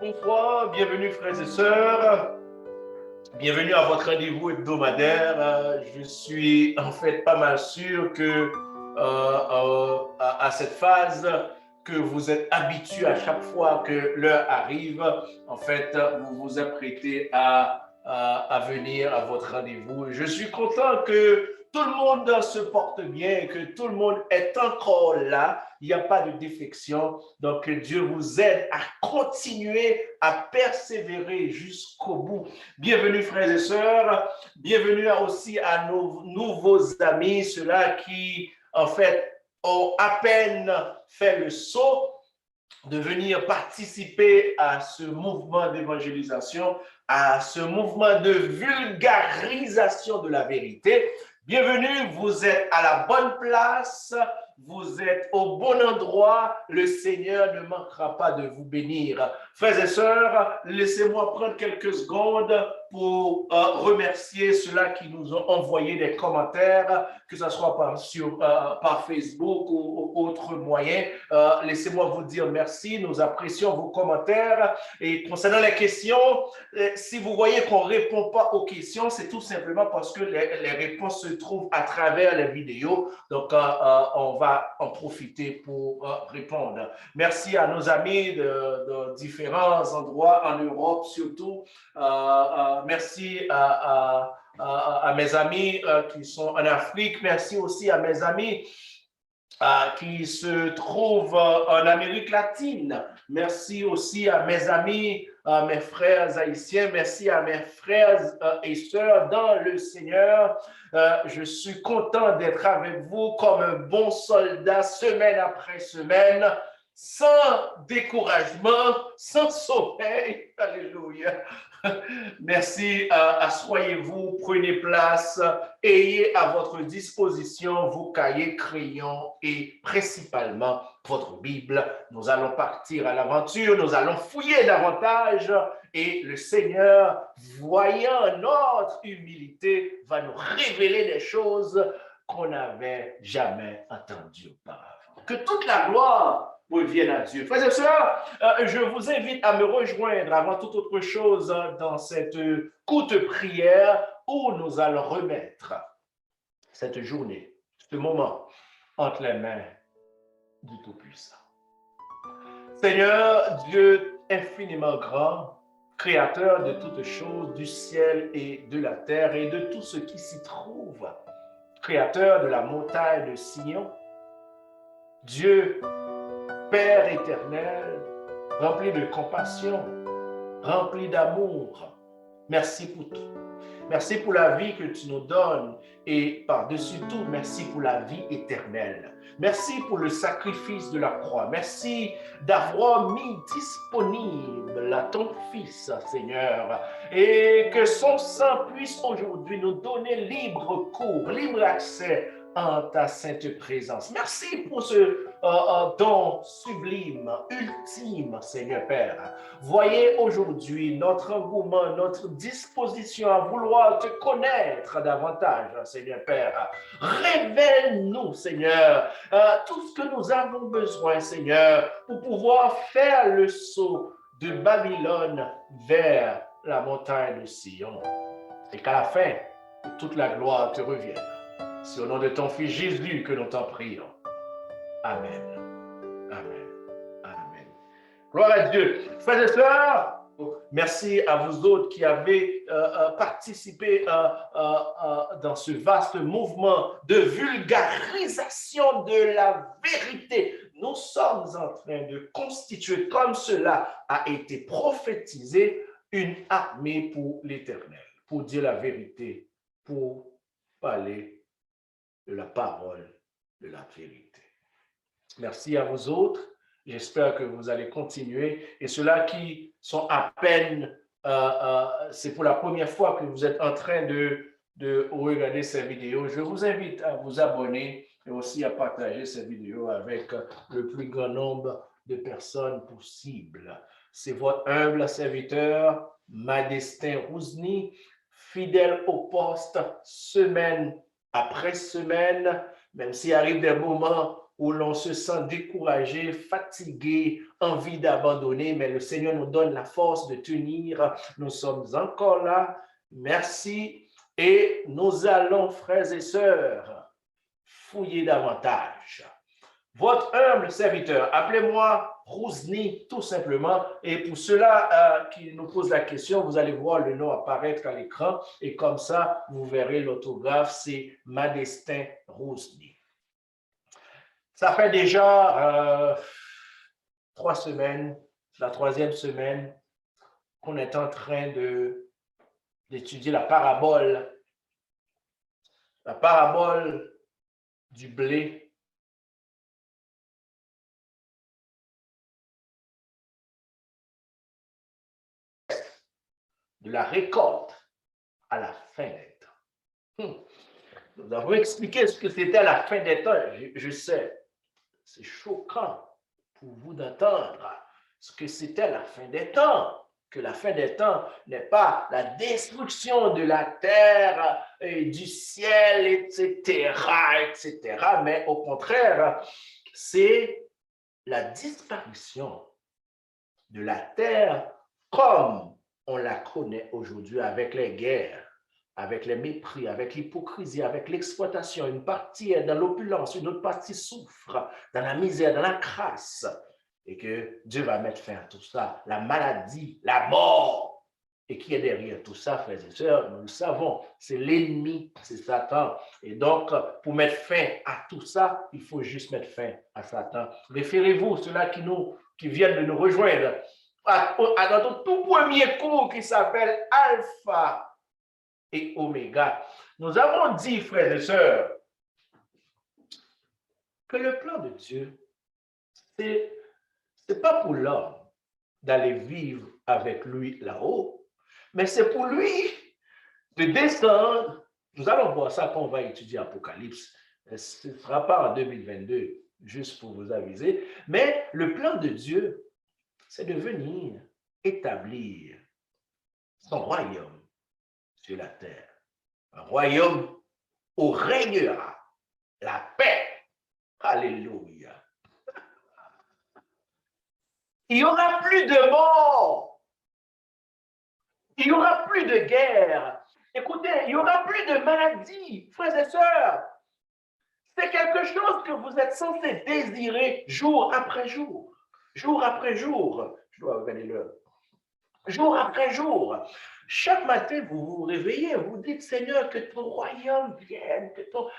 Bonsoir, bienvenue frères et sœurs, bienvenue à votre rendez-vous hebdomadaire. Je suis en fait pas mal sûr que à cette phase que vous êtes habitués à chaque fois que l'heure arrive, en fait, vous vous apprêtez à venir à votre rendez-vous. Je suis content que tout le monde se porte bien, que tout le monde est encore là. Il n'y a pas de défection. Donc, que Dieu vous aide à continuer à persévérer jusqu'au bout. Bienvenue, frères et sœurs. Bienvenue aussi à nos nouveaux amis, ceux-là qui, en fait, ont à peine fait le saut de venir participer à ce mouvement d'évangélisation, à ce mouvement de vulgarisation de la vérité. Bienvenue, vous êtes à la bonne place, vous êtes au bon endroit, le Seigneur ne manquera pas de vous bénir. Frères et sœurs, laissez-moi prendre quelques secondes pour remercier ceux-là qui nous ont envoyé des commentaires, que ce soit par Facebook ou autre moyen. Laissez-moi vous dire merci, nous apprécions vos commentaires. Et concernant les questions, si vous voyez qu'on ne répond pas aux questions, c'est tout simplement parce que les réponses se trouvent à travers les vidéos. Donc, on va en profiter pour répondre. Merci à nos amis de différents endroits en Europe surtout. Merci à mes amis qui sont en Afrique. Merci aussi à mes amis qui se trouvent en Amérique latine. Merci aussi à mes amis, à mes frères haïtiens. Merci à mes frères et sœurs dans le Seigneur. Je suis content d'être avec vous comme un bon soldat semaine après semaine, sans découragement, sans sommeil. Alléluia. Merci, asseyez-vous, prenez place, ayez à votre disposition vos cahiers, crayons et principalement votre Bible. Nous allons partir à l'aventure, nous allons fouiller davantage et le Seigneur, voyant notre humilité, va nous révéler des choses qu'on n'avait jamais entendues auparavant. Que toute la gloire revienne à Dieu. Frères et sœurs, je vous invite à me rejoindre avant toute autre chose dans cette courte prière où nous allons remettre cette journée, ce moment entre les mains du Tout-Puissant. Seigneur, Dieu infiniment grand, créateur de toutes choses, du ciel et de la terre et de tout ce qui s'y trouve, créateur de la montagne de Sion, Dieu Père éternel, rempli de compassion, rempli d'amour. Merci pour tout. Merci pour la vie que tu nous donnes et par-dessus tout, merci pour la vie éternelle. Merci pour le sacrifice de la croix. Merci d'avoir mis disponible à ton Fils, Seigneur, et que son sang puisse aujourd'hui nous donner libre cours, libre accès en ta sainte présence. Merci pour ce don sublime, ultime, Seigneur Père. Voyez aujourd'hui notre engouement, notre disposition à vouloir te connaître davantage, Seigneur Père. Révèle-nous, Seigneur, tout ce que nous avons besoin, Seigneur, pour pouvoir faire le saut de Babylone vers la montagne de Sion. Et qu'à la fin, toute la gloire te revienne. C'est au nom de ton Fils Jésus que nous t'en prions. Amen. Amen. Amen. Gloire à Dieu. Frères et sœurs, merci à vous autres qui avez participé dans ce vaste mouvement de vulgarisation de la vérité. Nous sommes en train de constituer, comme cela a été prophétisé, une armée pour l'Éternel, pour dire la vérité, pour parler de la parole de la vérité. Merci à vous autres. J'espère que vous allez continuer. Et ceux-là qui sont à peine, c'est pour la première fois que vous êtes en train de regarder ces vidéos, je vous invite à vous abonner et aussi à partager ces vidéos avec le plus grand nombre de personnes possible. C'est votre humble serviteur, Madestin Rousny, fidèle au poste, semaine après semaine, même s'il arrive des moments où l'on se sent découragé, fatigué, envie d'abandonner, mais le Seigneur nous donne la force de tenir. Nous sommes encore là. Merci. Et nous allons, frères et sœurs, fouiller davantage. Votre humble serviteur, appelez-moi Rousni tout simplement. Et pour ceux-là qui nous posent la question, vous allez voir le nom apparaître à l'écran. Et comme ça, vous verrez l'autographe, c'est Madestin Rousni. Ça fait déjà 3 semaines, la 3e semaine, qu'on est en train d'étudier la parabole du blé. De la récolte à la fin des temps. Nous avons expliqué ce que c'était la fin des temps. Je sais, c'est choquant pour vous d'entendre ce que c'était la fin des temps. Que la fin des temps n'est pas la destruction de la terre et du ciel, etc., mais au contraire, c'est la disparition de la terre comme on la connaît aujourd'hui avec les guerres, avec les mépris, avec l'hypocrisie, avec l'exploitation. Une partie est dans l'opulence, une autre partie souffre dans la misère, dans la crasse. Et que Dieu va mettre fin à tout ça. La maladie, la mort. Et qui est derrière tout ça, frères et sœurs, nous le savons, c'est l'ennemi, c'est Satan. Et donc, pour mettre fin à tout ça, il faut juste mettre fin à Satan. Référez-vous, ceux-là qui viennent de nous rejoindre, à notre tout premier cours qui s'appelle Alpha et Oméga. Nous avons dit, frères et sœurs, que le plan de Dieu, c'est pas pour l'homme d'aller vivre avec lui là-haut, mais c'est pour lui de descendre. Nous allons voir ça quand on va étudier Apocalypse. Ce ne sera pas en 2022, juste pour vous aviser. Mais le plan de Dieu, c'est de venir établir son royaume sur la terre. Un royaume où régnera la paix. Alléluia. Il n'y aura plus de mort. Il n'y aura plus de guerre. Écoutez, il n'y aura plus de maladie, frères et sœurs. C'est quelque chose que vous êtes censés désirer jour après jour. Jour après jour. Je dois regarder l'heure. Jour après jour. Chaque matin, vous vous réveillez, vous dites, Seigneur, que ton royaume vienne, que ton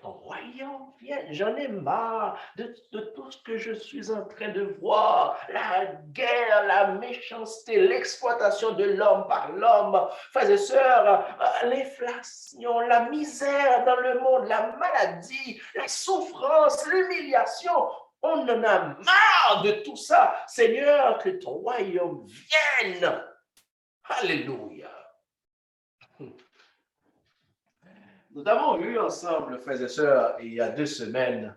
royaume vienne. J'en ai marre de tout ce que je suis en train de voir. La guerre, la méchanceté, l'exploitation de l'homme par l'homme. Frères et sœurs, l'inflation, la misère dans le monde, la maladie, la souffrance, l'humiliation. On en a marre de tout ça. Seigneur, que ton royaume vienne. Alléluia. Nous avons vu ensemble, frères et sœurs, il y a 2 semaines,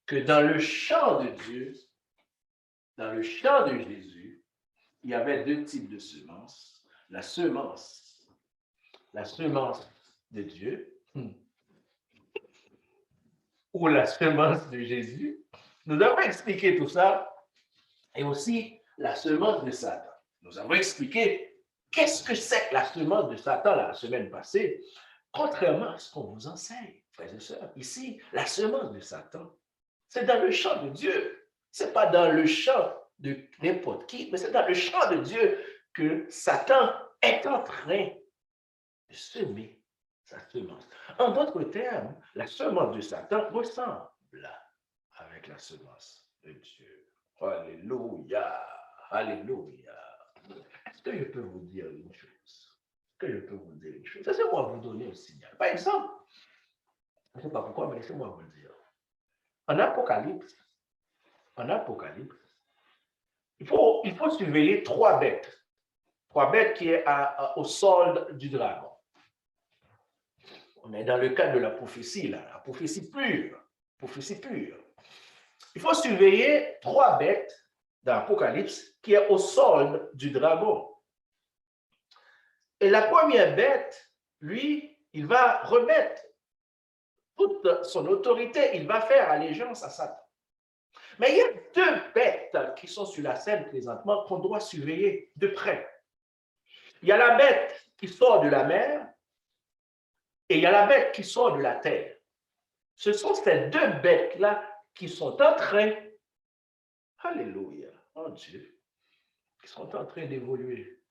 que dans le champ de Dieu, dans le champ de Jésus, il y avait 2 types de semences. La semence de Dieu, ou la semence de Jésus. Nous avons expliqué tout ça, et aussi la semence de Satan. Nous avons expliqué qu'est-ce que c'est que la semence de Satan la semaine passée, contrairement à ce qu'on vous enseigne, frères et sœurs. Ici, la semence de Satan, c'est dans le champ de Dieu. Ce n'est pas dans le champ de n'importe qui, mais c'est dans le champ de Dieu que Satan est en train de semer sa semence. En d'autres termes, la semence de Satan ressemble avec la semence de Dieu. Alléluia, alléluia. Est-ce que je peux vous dire une chose? Laissez-moi vous donner un signal. Par exemple, je ne sais pas pourquoi, mais laissez-moi vous le dire. En Apocalypse, il faut surveiller 3 bêtes. 3 bêtes qui est au solde du dragon. On est dans le cadre de la prophétie, là, la prophétie pure. Il faut surveiller 3 bêtes dans l'Apocalypse qui est au solde du dragon. Et la première bête, lui, il va remettre toute son autorité, il va faire allégeance à Satan. Mais il y a deux bêtes qui sont sur la scène présentement qu'on doit surveiller de près. Il y a la bête qui sort de la mer et il y a la bête qui sort de la terre. Ce sont ces deux bêtes-là qui sont en train, alléluia, oh Dieu, qui sont en train d'évoluer.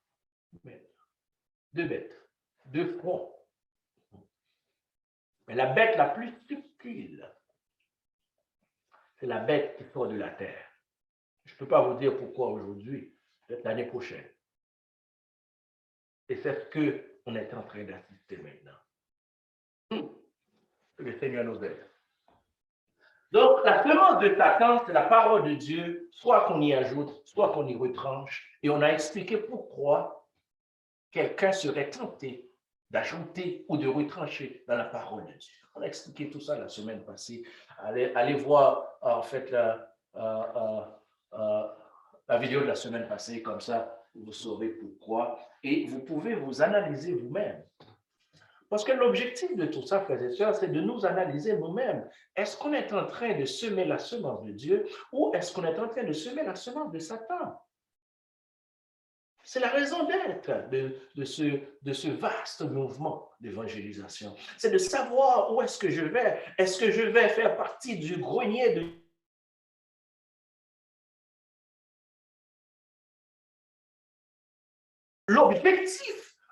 Deux bêtes, deux fronts. Mais la bête la plus subtile, c'est la bête qui sort de la terre. Je ne peux pas vous dire pourquoi aujourd'hui, peut-être l'année prochaine. Et c'est ce qu'on est en train d'assister maintenant. Que le Seigneur nous aide. Donc, la semence de Satan, c'est la parole de Dieu, soit qu'on y ajoute, soit qu'on y retranche. Et on a expliqué pourquoi quelqu'un serait tenté d'ajouter ou de retrancher dans la parole de Dieu. On a expliqué tout ça la semaine passée. Allez voir, en fait, la vidéo de la semaine passée, comme ça, vous saurez pourquoi. Et vous pouvez vous analyser vous-même. Parce que l'objectif de tout ça, frères et sœurs, c'est de nous analyser nous-mêmes. Est-ce qu'on est en train de semer la semence de Dieu ou est-ce qu'on est en train de semer la semence de Satan? C'est la raison d'être de ce vaste mouvement d'évangélisation. C'est de savoir où est-ce que je vais. Est-ce que je vais faire partie du grenier de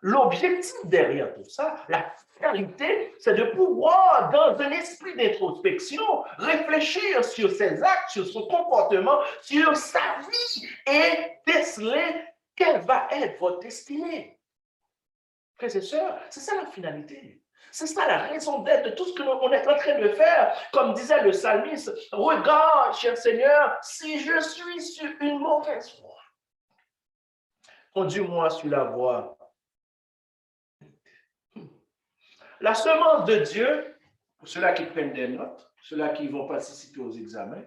L'objectif derrière tout ça, la finalité, c'est de pouvoir, dans un esprit d'introspection, réfléchir sur ses actes, sur son comportement, sur sa vie et déceler quelle va être votre destinée. Frères et sœurs, c'est ça la finalité. C'est ça la raison d'être de tout ce que l'on est en train de faire. Comme disait le psalmiste, regarde, cher Seigneur, si je suis sur une mauvaise voie, conduis-moi sur la voie. La semence de Dieu, pour ceux-là qui prennent des notes, ceux-là qui vont participer aux examens,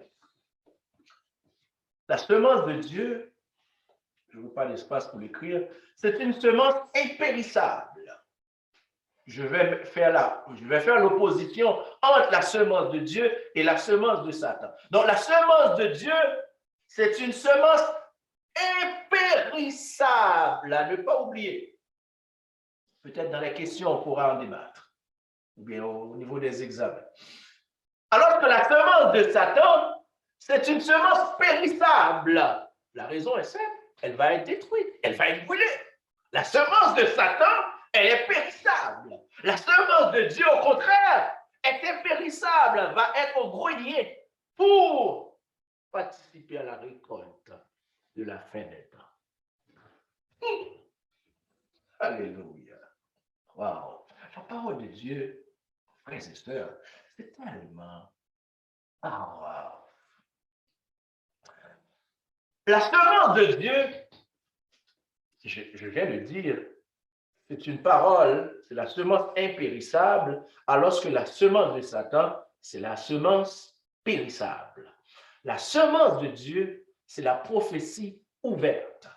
la semence de Dieu, je ne veux pas l'espace pour l'écrire, c'est une semence impérissable. Je vais faire l'opposition entre la semence de Dieu et la semence de Satan. Donc, la semence de Dieu, c'est une semence impérissable, à ne pas oublier. Peut-être dans les questions, on pourra en débattre, ou bien au niveau des examens. Alors que la semence de Satan, c'est une semence périssable. La raison est simple, elle va être détruite, elle va être brûlée. La semence de Satan, elle est périssable. La semence de Dieu, au contraire, est impérissable, va être au grenier pour participer à la récolte de la fin des temps. Alléluia. Wow. La parole de Dieu, frères et sœurs, c'est tellement... Ah, wow. La semence de Dieu, je viens de dire, c'est une parole, c'est la semence impérissable, alors que la semence de Satan, c'est la semence périssable. La semence de Dieu, c'est la prophétie ouverte.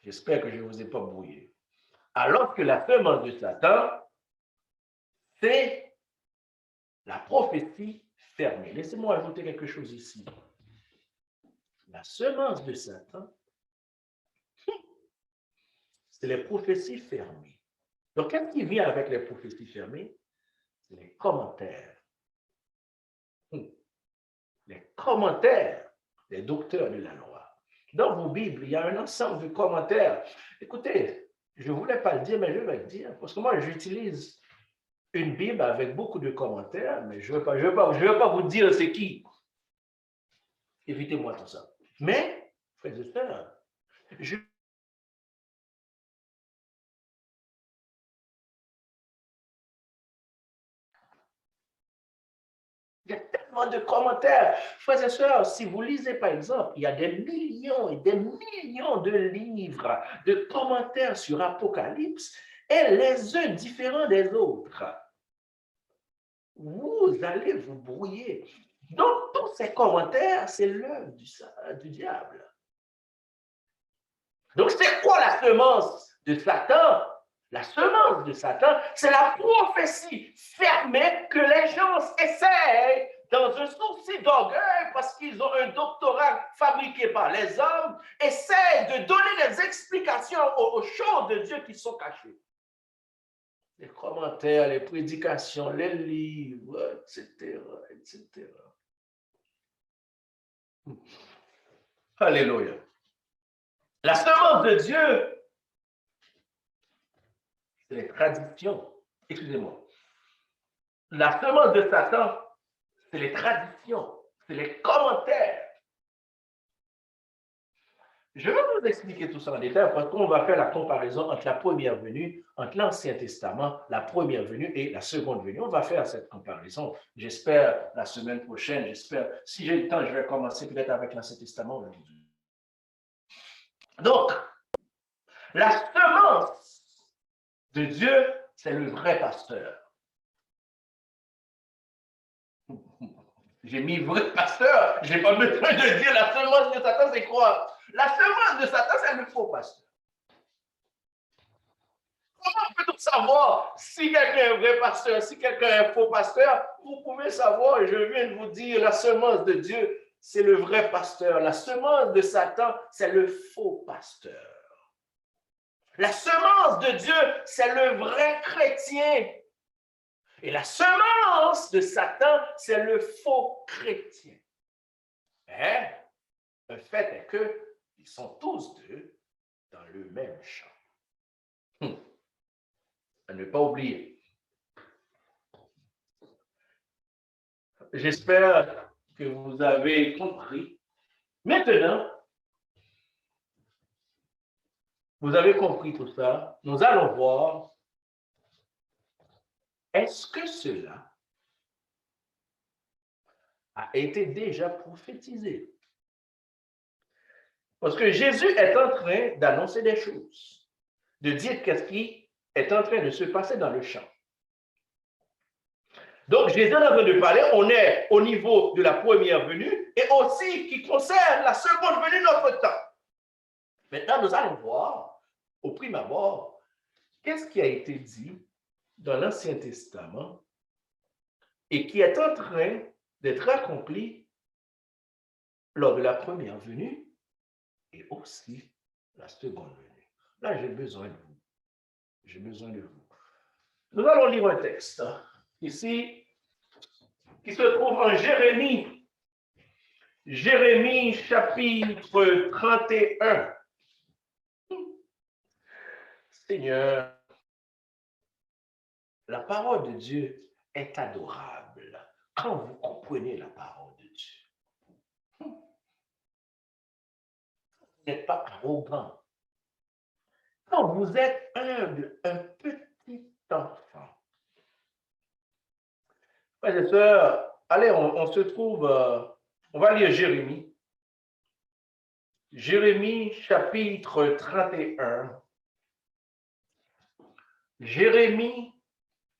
J'espère que je ne vous ai pas brouillé. Alors que la semence de Satan, c'est la prophétie fermée. Laissez-moi ajouter quelque chose ici. La semence de Satan, c'est les prophéties fermées. Donc, qu'est-ce qui vient avec les prophéties fermées? C'est les commentaires. Les commentaires des docteurs de la loi. Dans vos Bibles, il y a un ensemble de commentaires. Écoutez, je ne voulais pas le dire, mais je vais le dire, parce que moi, j'utilise une Bible avec beaucoup de commentaires, mais je ne veux pas vous dire c'est qui. Évitez-moi tout ça. Mais, frères et sœurs, il y a tellement de commentaires. Frères et sœurs, si vous lisez par exemple, il y a des millions et des millions de livres, de commentaires sur Apocalypse, et les uns différents des autres. Vous allez vous brouiller. Donc, tous ces commentaires, c'est l'œuvre du diable. Donc, c'est quoi la semence de Satan? La semence de Satan, c'est la prophétie fermée que les gens essayent dans un souci d'orgueil, parce qu'ils ont un doctorat fabriqué par les hommes, essaient de donner des explications aux choses de Dieu qui sont cachées. Les commentaires, les prédications, les livres, etc., etc. Alléluia. La semence de Dieu, c'est les traditions. Excusez-moi. La semence de Satan, c'est les traditions, c'est les commentaires. Je vais vous expliquer tout ça en détail parce qu'on va faire la comparaison entre la première venue, entre l'Ancien Testament, la première venue et la seconde venue. On va faire cette comparaison. J'espère la semaine prochaine, j'espère. Si j'ai le temps, je vais commencer peut-être avec l'Ancien Testament aujourd'hui. Donc, la semence de Dieu, c'est le vrai pasteur. J'ai mis vrai pasteur, je n'ai pas besoin de dire la semence de Satan, c'est quoi? La semence de Satan, c'est le faux pasteur. Comment peut-on savoir si quelqu'un est un vrai pasteur, si quelqu'un est un faux pasteur? Vous pouvez savoir, je viens de vous dire, la semence de Dieu, c'est le vrai pasteur. La semence de Satan, c'est le faux pasteur. La semence de Dieu, c'est le vrai chrétien. Et la semence de Satan, c'est le faux chrétien. Mais le fait est qu'ils sont tous deux dans le même champ. À ne pas oublier. J'espère que vous avez compris. Maintenant, vous avez compris tout ça. Nous allons voir, est-ce que cela a été déjà prophétisé? Parce que Jésus est en train d'annoncer des choses, de dire qu'est-ce qui est en train de se passer dans le champ. Donc, Jésus est en train de parler, on est au niveau de la première venue et aussi qui concerne la seconde venue de notre temps. Maintenant, nous allons voir, au prime abord, qu'est-ce qui a été dit dans l'Ancien Testament et qui est en train d'être accompli lors de la première venue et aussi la seconde venue. Là, j'ai besoin de vous. J'ai besoin de vous. Nous allons lire un texte ici qui se trouve en Jérémie. Jérémie chapitre 31. Seigneur, la parole de Dieu est adorable quand vous comprenez la parole de Dieu. Vous n'êtes pas arrogant. Quand vous êtes humble, un petit enfant. Frères et sœurs, allez, on se trouve, on va lire Jérémie. Jérémie chapitre 31. Jérémie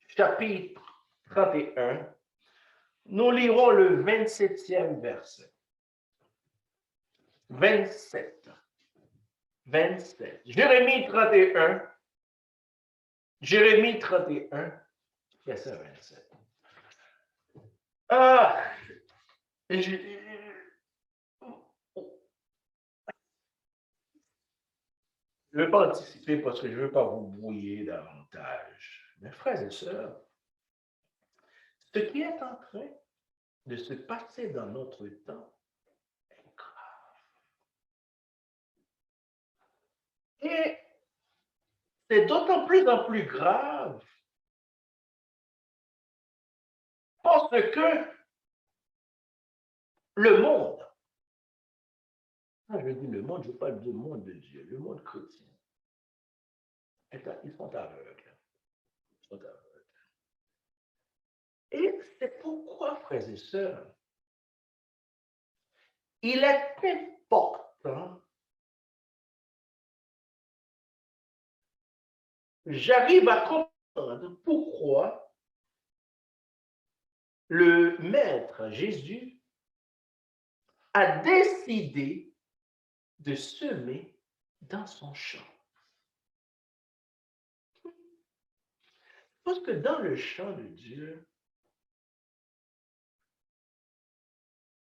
chapitre 31. Nous lirons le 27e verset. 27. 27. Jérémie 31. Jérémie 31, verset 27. Je ne vais pas anticiper parce que je ne veux pas vous brouiller davantage. Mais frères et sœurs, ce qui est en train de se passer dans notre temps est grave. Et c'est d'autant plus en plus grave parce que le monde, quand je dis le monde, je parle du monde de Dieu, le monde chrétien, ils sont aveugles. Ils sont aveugles. Et c'est pourquoi, frères et sœurs, il est important, j'arrive à comprendre pourquoi le Maître Jésus a décidé de semer dans son champ. Parce que dans le champ de Dieu,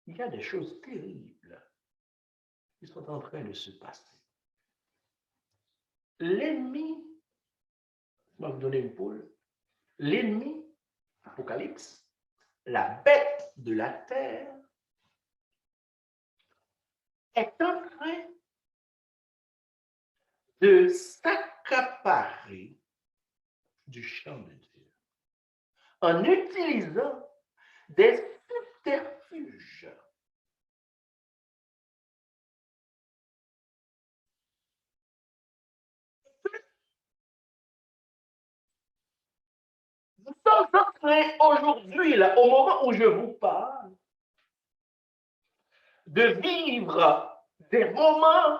il y a des choses terribles qui sont en train de se passer. L'ennemi, je vais vous donner une poule, l'ennemi, Apocalypse, la bête de la terre, est en train de s'accaparer du champ de Dieu en utilisant des subterfuges. Nous sommes en train aujourd'hui, là, au moment où je vous parle, de vivre des moments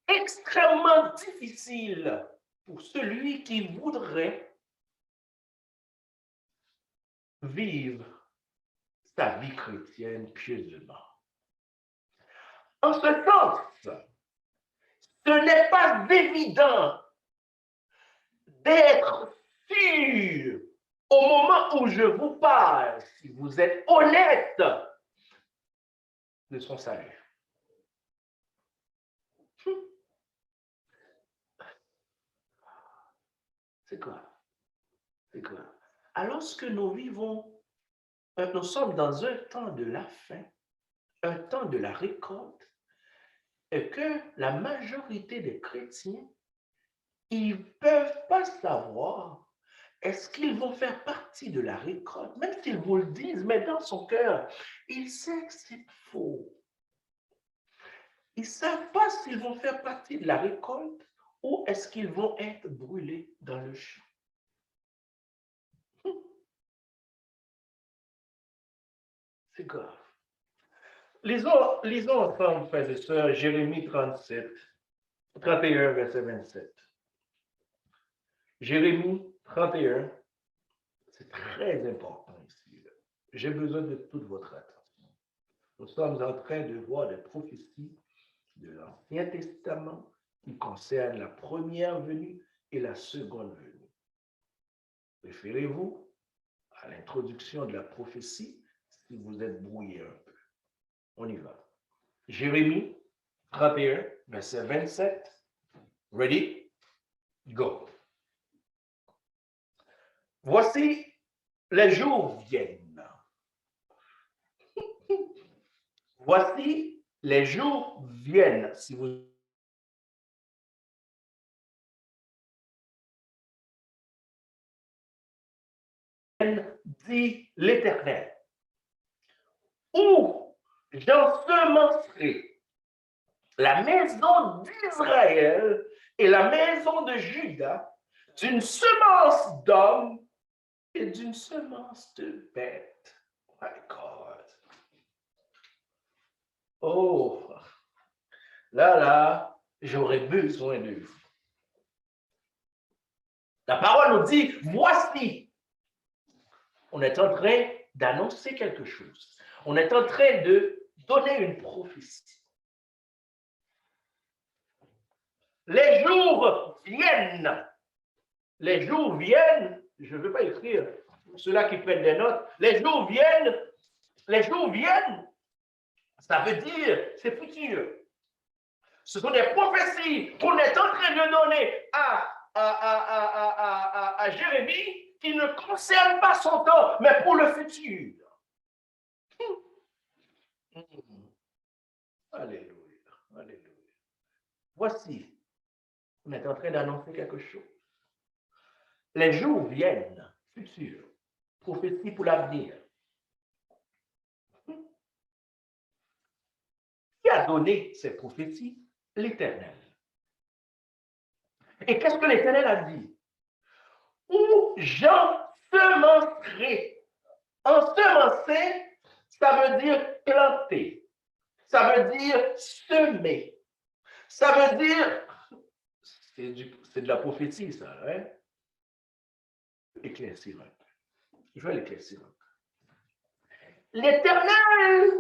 extrêmement difficiles pour celui qui voudrait vivre sa vie chrétienne pieusement. En ce sens, ce n'est pas évident d'être sûr au moment où je vous parle, si vous êtes honnête, de son salut. C'est quoi? C'est quoi? Alors que nous vivons, nous sommes dans un temps de la fin, un temps de la récolte, et que la majorité des chrétiens, ils ne peuvent pas savoir est-ce qu'ils vont faire partie de la récolte, même s'ils vous le disent, mais dans son cœur, il sait que c'est faux. Ils ne savent pas s'ils vont faire partie de la récolte ou est-ce qu'ils vont être brûlés dans le champ. C'est grave. Lisons ensemble, frères et sœurs, Jérémie 37, 31, verset 27. Jérémie 31, c'est très important ici. J'ai besoin de toute votre attention. Nous sommes en train de voir des prophéties de l'Ancien Testament qui concernent la première venue et la seconde venue. Référez-vous à l'introduction de la prophétie si vous êtes brouillé un peu. On y va. Jérémie 31, verset 27. Ready? Go. Voici, les jours viennent. Voici, les jours viennent. Si vous dit l'Éternel, où j'ensemencerai la maison d'Israël et la maison de Juda d'une semence d'homme et d'une semence de bête. My God. Oh, là, j'aurais besoin de vous. La parole nous dit, voici. On est en train d'annoncer quelque chose. On est en train de donner une prophétie. Les jours viennent. Les jours viennent. Je ne veux pas écrire pour ceux-là qui prennent des notes. Les jours viennent. Les jours viennent. Ça veut dire, c'est futur. Ce sont des prophéties qu'on est en train de donner à Jérémie qui ne concernent pas son temps, mais pour le futur. Alléluia. Alléluia. Voici, on est en train d'annoncer quelque chose. Les jours viennent, futur, prophétie pour l'avenir. Qui a donné ces prophéties? L'Éternel. Et qu'est-ce que l'Éternel a dit? Où j'ensemencerai. Ensemencer, ça veut dire planter. Ça veut dire semer. Ça veut dire, c'est de la prophétie, ça, hein? Éclaircir un peu. Je vais l'éclaircir un peu. L'Éternel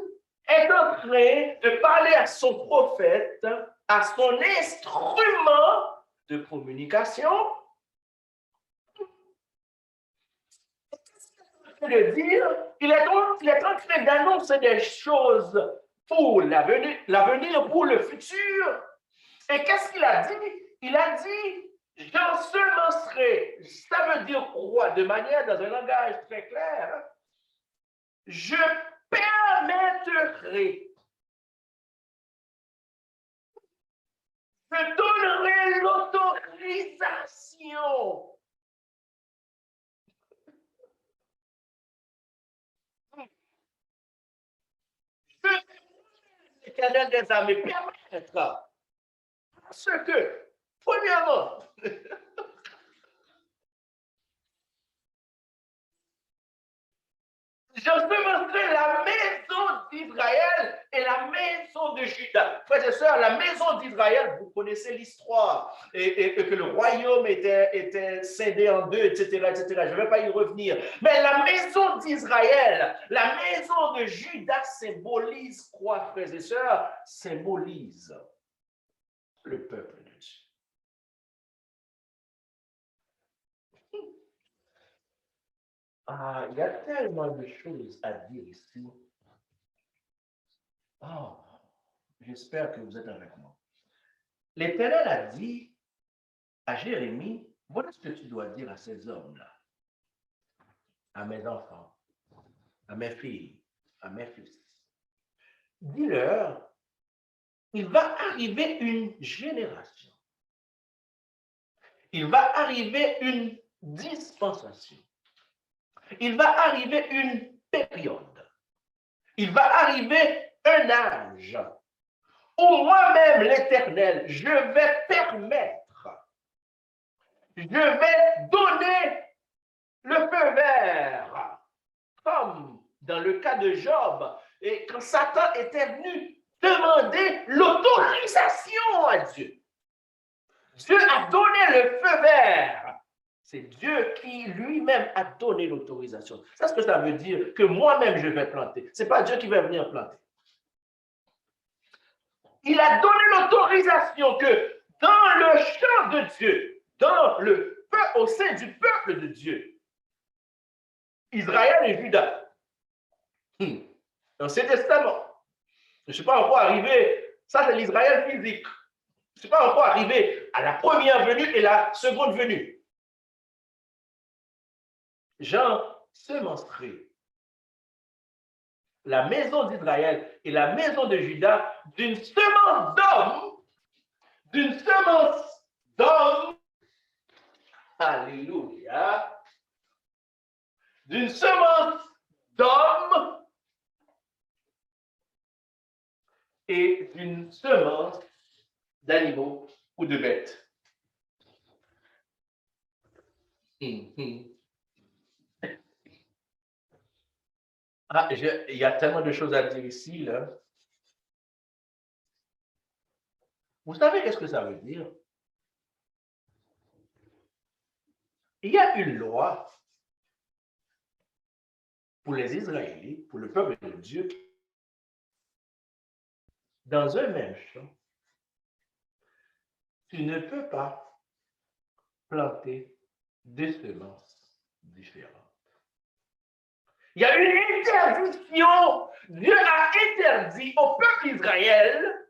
est en train de parler à son prophète, à son instrument de communication. train de dire, il est en train d'annoncer des choses pour l'avenir, pour le futur. Et qu'est-ce qu'il a dit? Il a dit, j'ensemencerai. Ça veut dire quoi? De manière, dans un langage très clair, je permettrai. Je donnerai l'autorisation. L'Éternel des armées permettra. Parce que, premièrement, j'ensemencerai la maison d'Israël et la maison de Juda. Frères et sœurs, la maison d'Israël, vous connaissez l'histoire, et que le royaume était scindé en deux, etc., etc. Je ne vais pas y revenir. Mais la maison d'Israël, la maison de Juda symbolise quoi, frères et sœurs? Symbolise le peuple de Dieu. Ah, il y a tellement de choses à dire ici. Oh, j'espère que vous êtes avec moi. L'Éternel a dit à Jérémie, voilà ce que tu dois dire à ces hommes-là, à mes enfants, à mes filles, à mes fils. Dis-leur, il va arriver une génération. Il va arriver une dispensation. Il va arriver une période. Il va arriver un âge où moi-même, l'Éternel, je vais permettre, je vais donner le feu vert, comme dans le cas de Job, et quand Satan était venu demander l'autorisation à Dieu. Dieu a donné le feu vert. C'est Dieu qui lui-même a donné l'autorisation. C'est ce que ça veut dire, que moi-même je vais planter. Ce n'est pas Dieu qui va venir planter. Il a donné l'autorisation que dans le champ de Dieu, au sein du peuple de Dieu, Israël et Juda, l'Ancien Testament, je ne suis pas encore arrivé, ça c'est l'Israël physique, je ne suis pas encore arrivé à la première venue et la seconde venue. J'ensemencerai la maison d'Israël et la maison de Juda d'une semence d'homme, alléluia, d'une semence d'homme et d'une semence d'animaux ou de bêtes. Ah, il y a tellement de choses à dire ici, là. Vous savez qu'est-ce que ça veut dire? Il y a une loi pour les Israélites, pour le peuple de Dieu, dans un même champ, tu ne peux pas planter deux semences différentes. Il y a une interdiction. Dieu a interdit au peuple d'Israël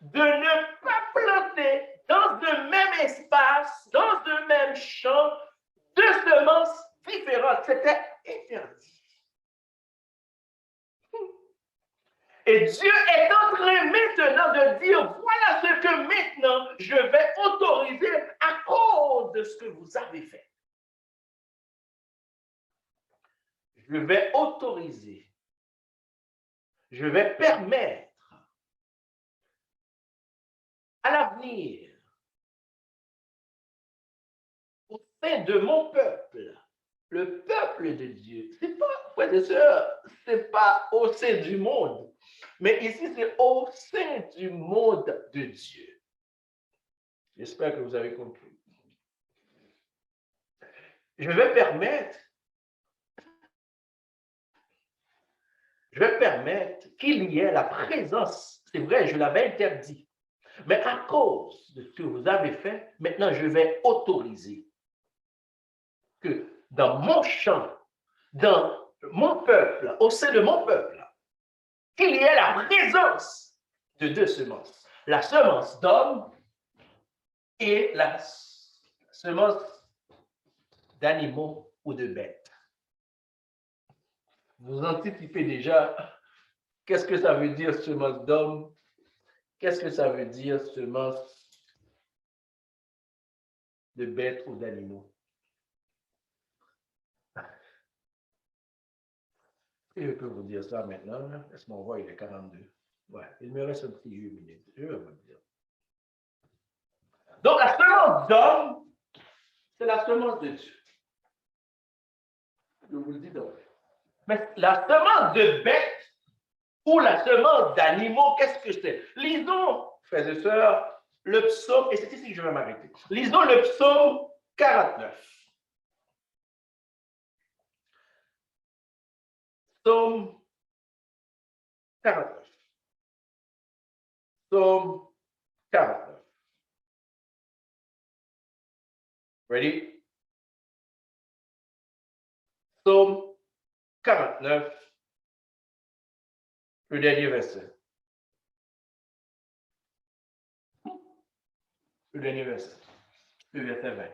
de ne pas planter dans le même espace, dans le même champ, deux semences différentes. C'était interdit. Et Dieu est en train maintenant de dire, voilà ce que maintenant je vais autoriser à cause de ce que vous avez fait. Je vais autoriser, je vais permettre à l'avenir, au sein de mon peuple, le peuple de Dieu, c'est pas, frères et sœurs, c'est pas au sein du monde, mais ici c'est au sein du monde de Dieu. J'espère que vous avez compris. Je vais permettre qu'il y ait la présence. C'est vrai, je l'avais interdit. Mais à cause de ce que vous avez fait, maintenant je vais autoriser que dans mon champ, dans mon peuple, au sein de mon peuple, qu'il y ait la présence de deux semences. La semence d'homme et la semence d'animaux ou de bêtes. Vous anticipez déjà qu'est-ce que ça veut dire semence d'homme, qu'est-ce que ça veut dire semence de bêtes ou d'animaux. Et je peux vous dire ça maintenant. Laisse-moi voir, il est 42. Ouais, il me reste un petit 8 minutes. Je vais vous le dire. Donc, la semence d'homme, c'est la semence de Dieu. Je vous le dis donc. Mais la semence de bête ou la semence d'animaux, qu'est-ce que c'est? Lisons, frères et sœurs, le psaume, et c'est ici que je vais m'arrêter. Lisons le psaume 49. Psaume 49. Psaume 49. Ready? Psaume 49, le dernier verset. Le dernier verset. Le verset 20.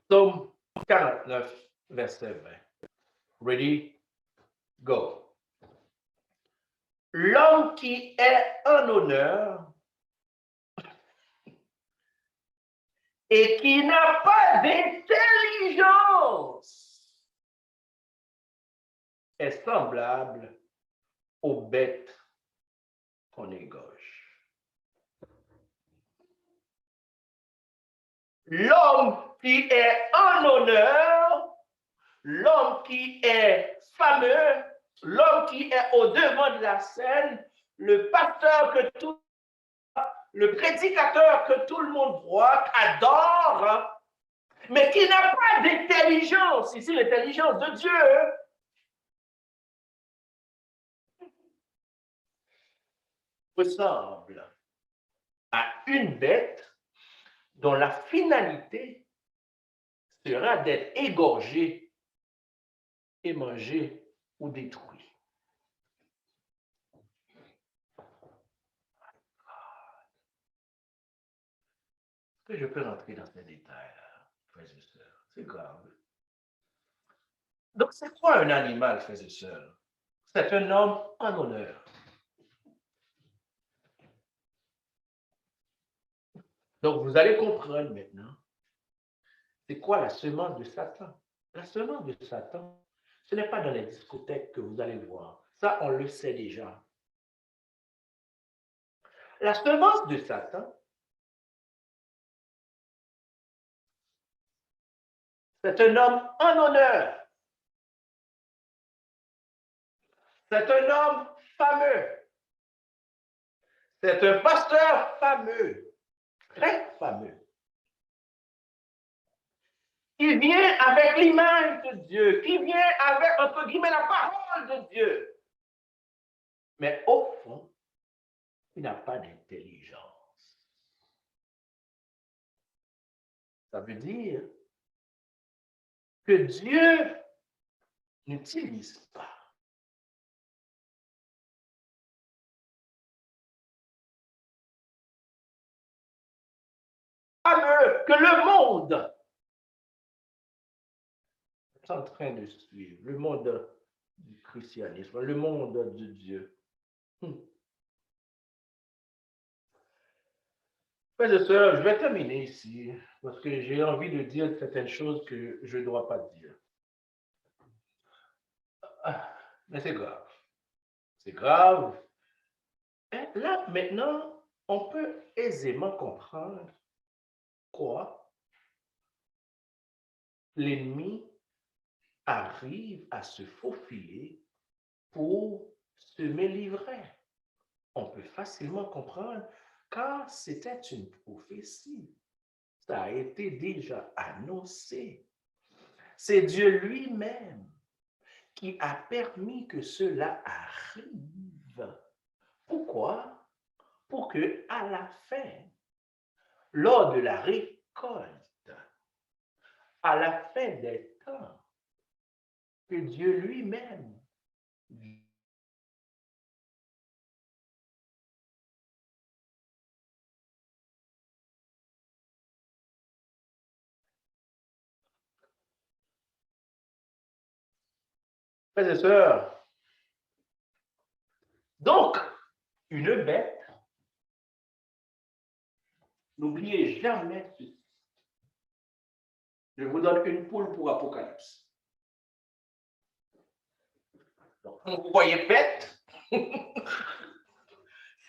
Psaume 49, verset 20. Ready? Go. L'homme qui est en honneur et qui n'a pas d'intelligence est semblable aux bêtes qu'on égorge. L'homme qui est en honneur, l'homme qui est fameux, l'homme qui est au devant de la scène, le pasteur que tout, le prédicateur que tout le monde voit, adore, mais qui n'a pas d'intelligence, ici l'intelligence de Dieu, ressemble à une bête dont la finalité sera d'être égorgée et mangée ou détruite. Est-ce que je peux rentrer dans ces détails-là, frères et sœurs? C'est grave. Donc, c'est quoi un animal, frères et sœurs? C'est un homme en honneur. Donc, vous allez comprendre maintenant, c'est quoi la semence de Satan? La semence de Satan, ce n'est pas dans les discothèques que vous allez voir. Ça, on le sait déjà. La semence de Satan, c'est un homme en honneur. C'est un homme fameux. C'est un pasteur fameux, très fameux. Qui vient avec l'image de Dieu, qui vient avec, entre guillemets, la parole de Dieu. Mais au fond, il n'a pas d'intelligence. Ça veut dire que Dieu n'utilise pas que le monde est en train de suivre, le monde du christianisme, le monde de Dieu. Frères et sœurs, je vais terminer ici parce que j'ai envie de dire certaines choses que je ne dois pas dire. Mais c'est grave. C'est grave. Et là, maintenant, on peut aisément comprendre quoi l'ennemi arrive à se faufiler pour semer l'ivraie. On peut facilement comprendre car c'était une prophétie. Ça a été déjà annoncé. C'est Dieu lui-même qui a permis que cela arrive. Pourquoi? Pour que à la fin, lors de la récolte, à la fin des temps que Dieu lui-même frères et sœurs, donc, une bête, n'oubliez jamais ceci. Je vous donne une poule pour Apocalypse. Donc, quand vous voyez bête,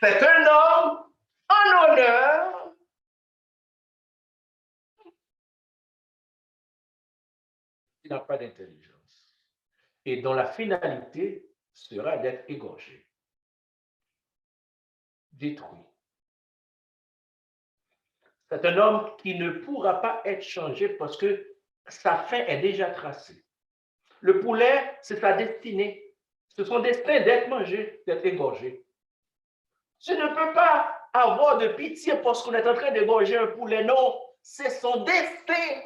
c'est un homme en honneur qui n'a pas d'intelligence et dont la finalité sera d'être égorgé, détruit. C'est un homme qui ne pourra pas être changé parce que sa fin est déjà tracée. Le poulet, c'est sa destinée. C'est son destin d'être mangé, d'être égorgé. Tu ne peux pas avoir de pitié parce qu'on est en train d'égorger un poulet. Non, c'est son destin.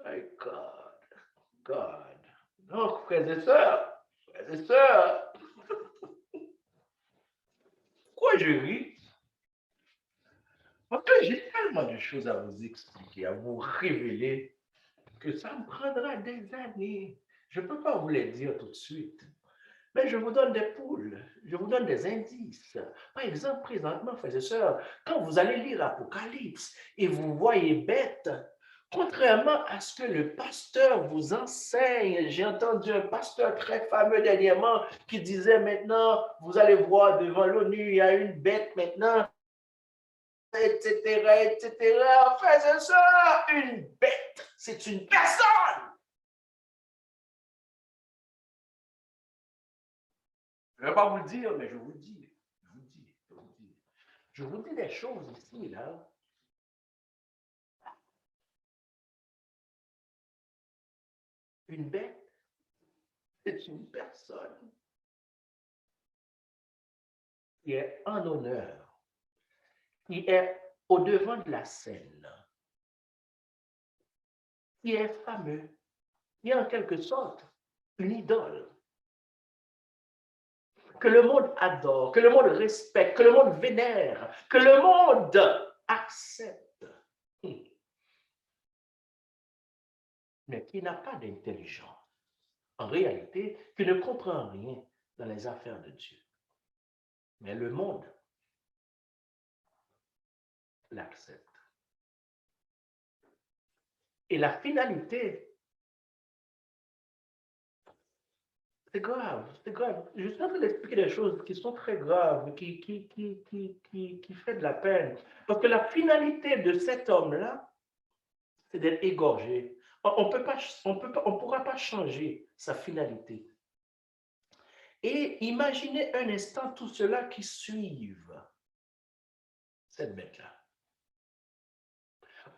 My God. Donc, frères et sœurs, pourquoi je ris? Parce que j'ai tellement de choses à vous expliquer, à vous révéler, que ça me prendra des années. Je ne peux pas vous les dire tout de suite. Mais je vous donne des poules, je vous donne des indices. Par exemple, présentement, frères et sœurs, quand vous allez lire l'Apocalypse et vous voyez bête, contrairement à ce que le pasteur vous enseigne, j'ai entendu un pasteur très fameux dernièrement qui disait maintenant, vous allez voir devant l'ONU, il y a une bête maintenant, etc., etc. Frères et sœurs, une bête, c'est une personne. Je ne vais pas vous le dire, mais je vous le dis. Je vous dis des choses ici, là. Une bête, c'est une personne qui est en honneur, qui est au devant de la scène, qui est fameux, qui est en quelque sorte une idole, que le monde adore, que le monde respecte, que le monde vénère, que le monde accepte, mais qui n'a pas d'intelligence. En réalité, qui ne comprend rien dans les affaires de Dieu. Mais le monde l'accepte. Et la finalité, c'est grave, c'est grave. Je suis en train d'expliquer des choses qui sont très graves, qui fait de la peine. Parce que la finalité de cet homme-là, c'est d'être égorgé. On ne pourra pas changer sa finalité. Et imaginez un instant tout cela qui suivent cette bête-là.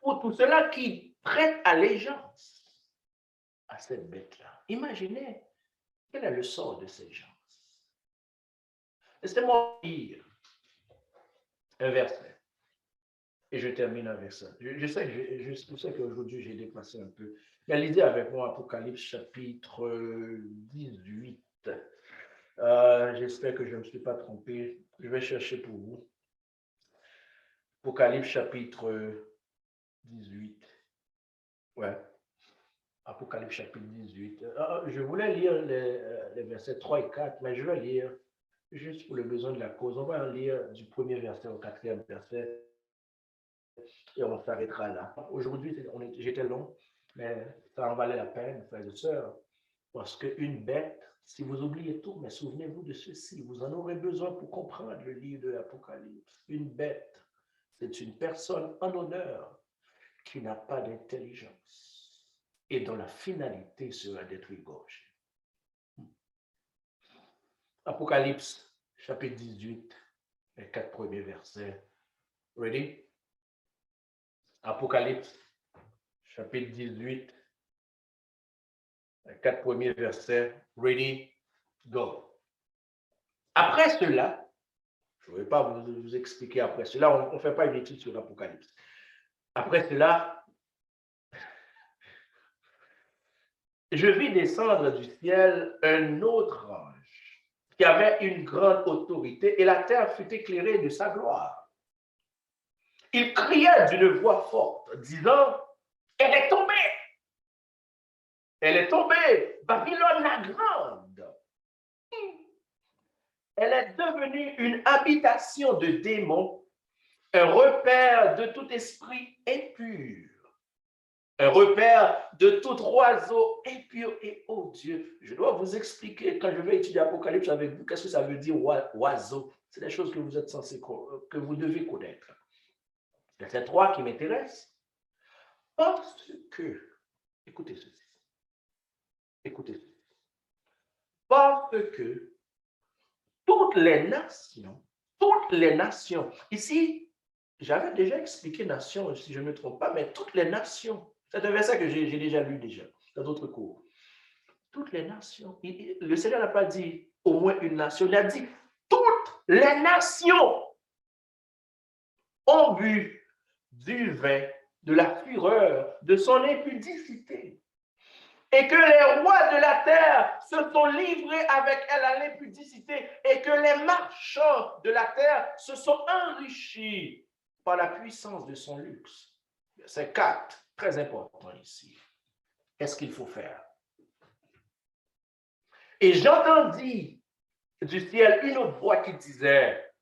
Ou tout cela qui prête allégeance à cette bête-là. Imaginez quel est le sort de ces gens. Laissez-moi lire un verset. Et je termine avec ça. Je sais qu'aujourd'hui, j'ai dépassé un peu. Mais lisez avec moi Apocalypse chapitre 18. J'espère que je ne me suis pas trompé. Je vais chercher pour vous. Apocalypse chapitre 18. Ouais. Apocalypse chapitre 18. Je voulais lire les versets 3 et 4, mais je vais lire juste pour le besoin de la cause. On va en lire du premier verset au quatrième verset et on s'arrêtera là. Aujourd'hui, j'étais long, mais ça en valait la peine, frères et sœurs, parce qu'une bête, si vous oubliez tout, mais souvenez-vous de ceci, vous en aurez besoin pour comprendre le livre de l'Apocalypse. Une bête, c'est une personne en honneur qui n'a pas d'intelligence et dont la finalité sera d'être égorgée. Apocalypse, chapitre 18, les 4 premiers versets. Ready? Apocalypse, chapitre 18, les 4 premiers versets. Ready? Go. Après cela, je ne vais pas vous expliquer après cela, on ne fait pas une étude sur l'Apocalypse. Après cela, je vis descendre du ciel un autre ange qui avait une grande autorité et la terre fut éclairée de sa gloire. Il criait d'une voix forte, disant, elle est tombée, elle est tombée, Babylone la grande. Elle est devenue une habitation de démons, un repère de tout esprit impur, un repère de tout oiseau impur et odieux. Je dois vous expliquer, quand je vais étudier Apocalypse avec vous, qu'est-ce que ça veut dire oiseau. C'est des choses que vous êtes censés, que vous devez connaître. C'est 3 qui m'intéressent. Parce que, écoutez ceci, écoutez ceci. Parce que toutes les nations, ici, j'avais déjà expliqué nation, si je ne me trompe pas, mais toutes les nations, c'est un verset que j'ai déjà lu déjà dans d'autres cours. Toutes les nations, le Seigneur n'a pas dit au moins une nation, il a dit toutes les nations ont bu du vin, de la fureur, de son impudicité. Et que les rois de la terre se sont livrés avec elle à l'impudicité et que les marchands de la terre se sont enrichis par la puissance de son luxe. C'est 4, très important ici. Qu'est-ce qu'il faut faire? Et j'entendis du ciel une autre voix qui disait,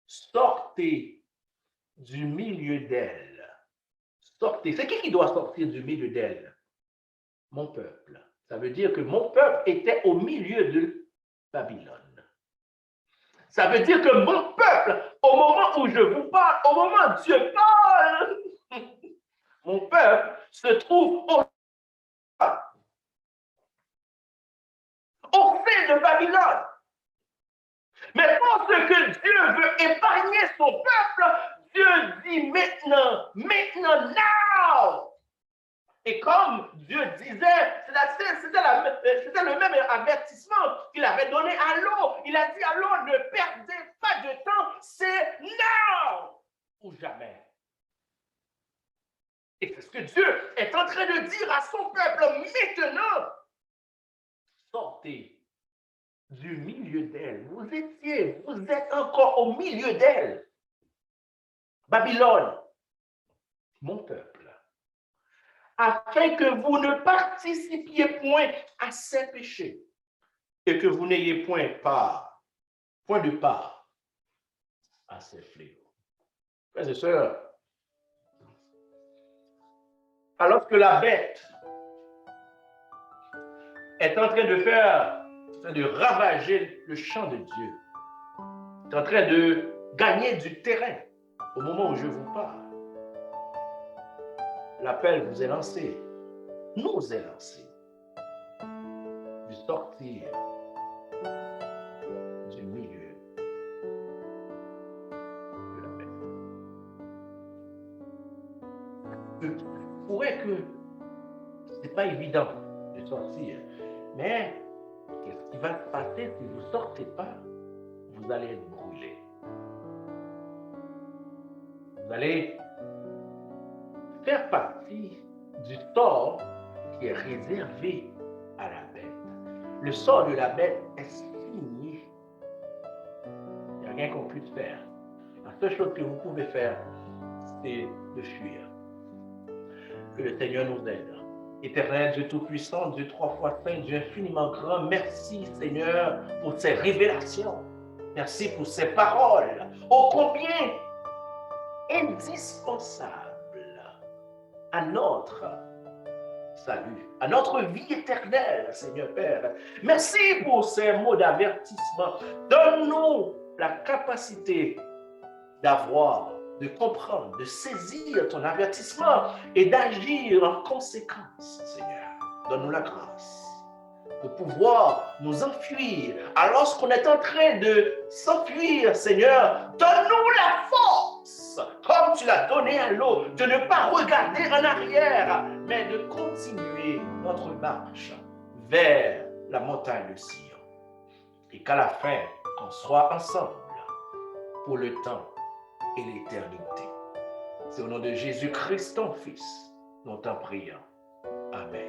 sortez du milieu d'elle. Sortez. C'est qui doit sortir du milieu d'elle? Mon peuple. Ça veut dire que mon peuple était au milieu de Babylone. Ça veut dire que mon peuple, au moment où je vous parle, au moment où Dieu parle, mon peuple se trouve au fait de Babylone. Mais parce que Dieu veut épargner son peuple, Dieu dit maintenant, now. Et comme Dieu disait, c'était le même avertissement qu'il avait donné à l'eau. Il a dit à l'eau, ne perdez pas de temps, c'est now ou jamais. Et c'est ce que Dieu est en train de dire à son peuple maintenant. Sortez du milieu d'elle. Vous êtes encore au milieu d'elle. Babylone, mon peuple. Afin que vous ne participiez point à ses péchés et que vous n'ayez point de part à ses fléaux. Frères et sœurs, alors que la bête est en train de ravager le champ de Dieu, est en train de gagner du terrain au moment où je vous parle, l'appel vous est lancé, nous est lancé, de sortir du milieu de la bête. Il pourrait que ce n'est pas évident de sortir, mais qu'est-ce qui va se passer si vous ne sortez pas? Vous allez être brûlé. Vous allez faire partie du sort qui est réservé à la bête. Le sort de la bête est signé. Il n'y a rien qu'on puisse faire. La seule chose que vous pouvez faire, c'est de fuir. Que le Seigneur nous aide. Éternel Dieu Tout-Puissant, Dieu 3 fois saint, Dieu infiniment grand, merci Seigneur pour ces révélations. Merci pour ces paroles. Ô combien indispensables à notre salut, à notre vie éternelle, Seigneur Père. Merci pour ces mots d'avertissement. Donne-nous la capacité de comprendre, de saisir ton avertissement et d'agir en conséquence, Seigneur. Donne-nous la grâce de pouvoir nous enfuir. Alors qu'on est en train de s'enfuir, Seigneur, donne-nous la force, comme tu l'as donné à l'eau, de ne pas regarder en arrière, mais de continuer notre marche vers la montagne de Sion. Et qu'à la fin, on soit ensemble pour le temps et l'éternité. C'est au nom de Jésus-Christ, ton Fils, nous t'en prions. Amen.